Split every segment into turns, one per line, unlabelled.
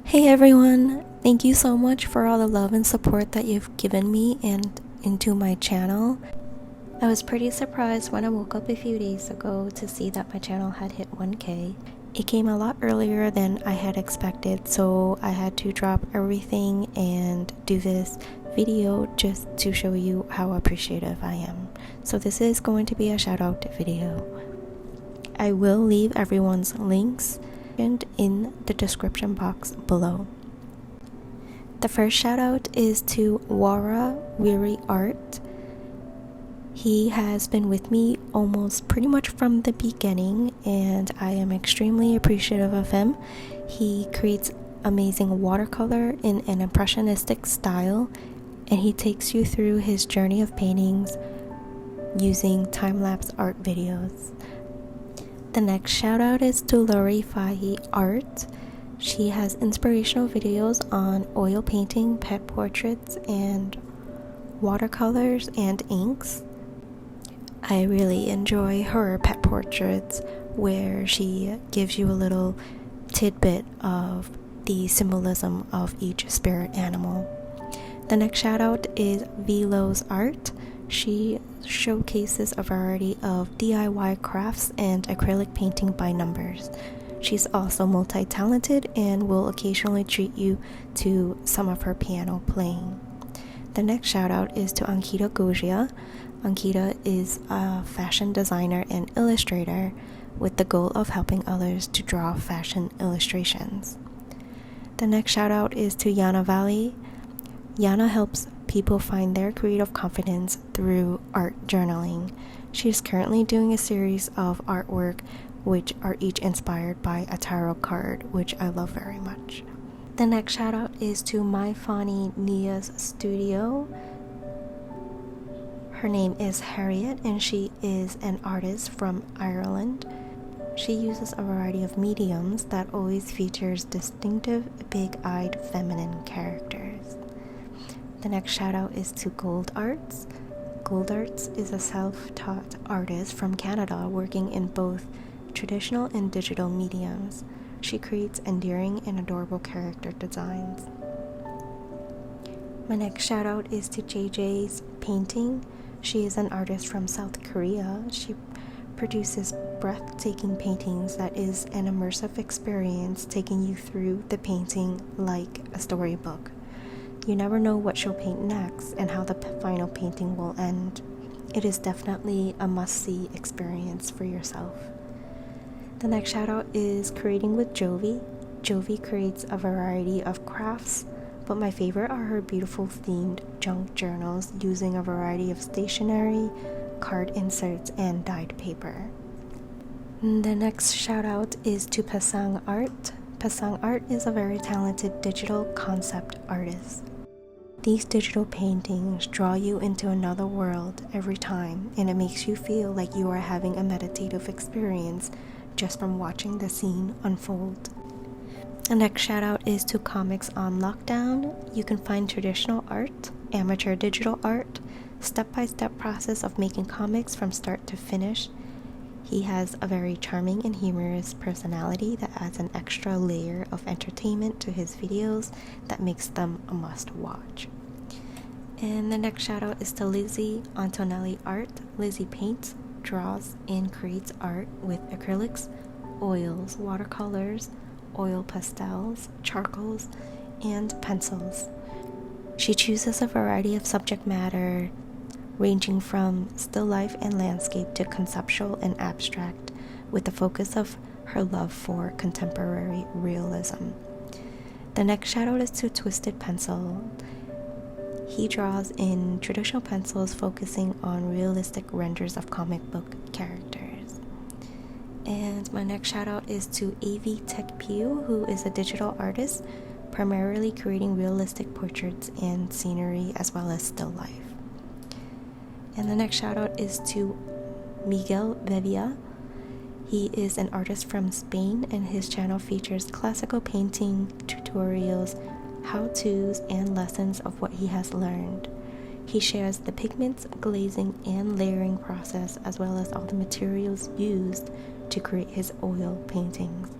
Hey everyone! Thank you so much for all the love and support that you've given me and into my channel. I was pretty surprised when I woke up a few days ago to see that my channel had hit 1K. It came a lot earlier than I had expected, so I had to drop everything and do this video just to show you how appreciative I am. So this is going to be a shout out video. I will leave everyone's links in the description box below. The first shout out is to WaraWiri Art. He has been with me almost pretty much from the beginning, and I am extremely appreciative of him. He creates amazing watercolor in an impressionistic style, and he takes you through his journey of paintings using time-lapse art videos. The next shout out is to Fahy Art. She has inspirational videos on oil painting, pet portraits, and watercolors and inks. I really enjoy her pet portraits where she gives you a little tidbit of the symbolism of each spirit animal. The next shout out is V.Lo's art. She showcases a variety of DIY crafts and acrylic painting by numbers. She's also multi-talented and will occasionally treat you to some of her piano playing. The next shout out is to Ankita Gogia. Ankita is a fashion designer and illustrator with the goal of helping others to draw fashion illustrations. The next shout out is to Yana Vallie. Yana helps people find their creative confidence through art journaling. She is currently doing a series of artwork which are each inspired by a tarot card, which I love very much. The next shout out is to MyFawnyNia's studio. Her name is Harriet and she is an artist from Ireland. She uses a variety of mediums that always features distinctive, big-eyed feminine characters. The next shout out is to Goldarts. Goldarts is a self-taught artist from Canada working in both traditional and digital mediums. She creates endearing and adorable character designs. My next shout out is to JJ's painting. She is an artist from South Korea. She produces breathtaking paintings that is an immersive experience, taking you through the painting like a storybook. You never know what she'll paint next and how the final painting will end. It is definitely a must-see experience for yourself. The next shout out is Creating with Jovi. Jovi creates a variety of crafts, but my favorite are her beautiful themed junk journals using a variety of stationery, card inserts, and dyed paper. The next shout out is to Pasang Art. Pasang Art is a very talented digital concept artist. These digital paintings draw you into another world every time, and it makes you feel like you are having a meditative experience just from watching the scene unfold. The next shout out is to Comics on Lockdown. You can find traditional art, amateur digital art, step-by-step process of making comics from start to finish. He has a very charming and humorous personality that adds an extra layer of entertainment to his videos that makes them a must-watch. And the next shout out is to Lizzie Antonelli Art. Lizzie paints, draws, and creates art with acrylics, oils, watercolors, oil pastels, charcoals, and pencils. She chooses a variety of subject matter ranging from still life and landscape to conceptual and abstract, with the focus of her love for contemporary realism. The next shout out is to Twizted Pencil. He draws in traditional pencils focusing on realistic renders of comic book characters. And my next shout out is to Avtechpew, who is a digital artist primarily creating realistic portraits and scenery as well as still life. And the next shout out is to Miguel Bevia. He is an artist from Spain and his channel features classical painting, tutorials, how-tos, and lessons of what he has learned. He shares the pigments, glazing, and layering process as well as all the materials used to create his oil paintings.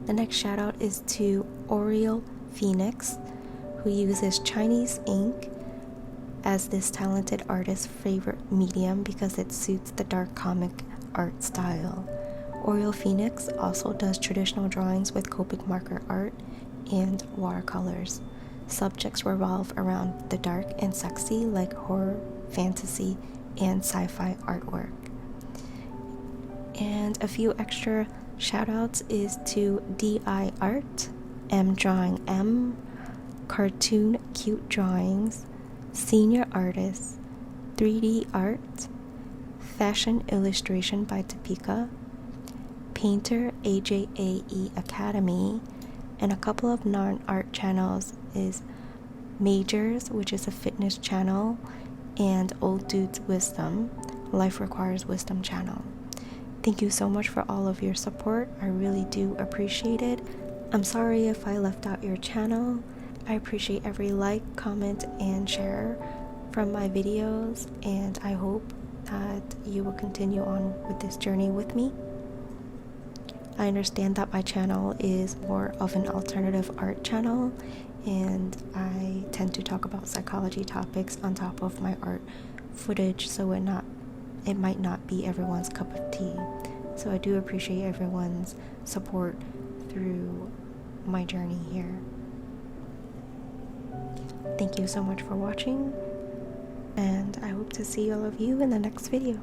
The next shout out is to Auriel Phoenix, who uses Chinese ink as this talented artist's favorite medium because it suits the dark comic art style. Auriel Phoenix also does traditional drawings with Copic marker art and watercolors. Subjects revolve around the dark and sexy, like horror, fantasy, and sci-fi artwork. And a few extra shoutouts is to DiArt, M Drawing M, Cartoon Cute Drawings, Senior Artist, 3D Art, Fashion Illustration by Deepika, Painter AJAE Academy, and a couple of non-art channels is Majors, which is a fitness channel, and Old Dude's Wisdom, Life Requires Wisdom channel. Thank you so much for all of your support. I really do appreciate it. I'm sorry if I left out your channel. I appreciate every like, comment, and share from my videos, and I hope that you will continue on with this journey with me. I understand that my channel is more of an alternative art channel, and I tend to talk about psychology topics on top of my art footage, so it might not be everyone's cup of tea. So I do appreciate everyone's support through my journey here. Thank you so much for watching, and I hope to see all of you in the next video.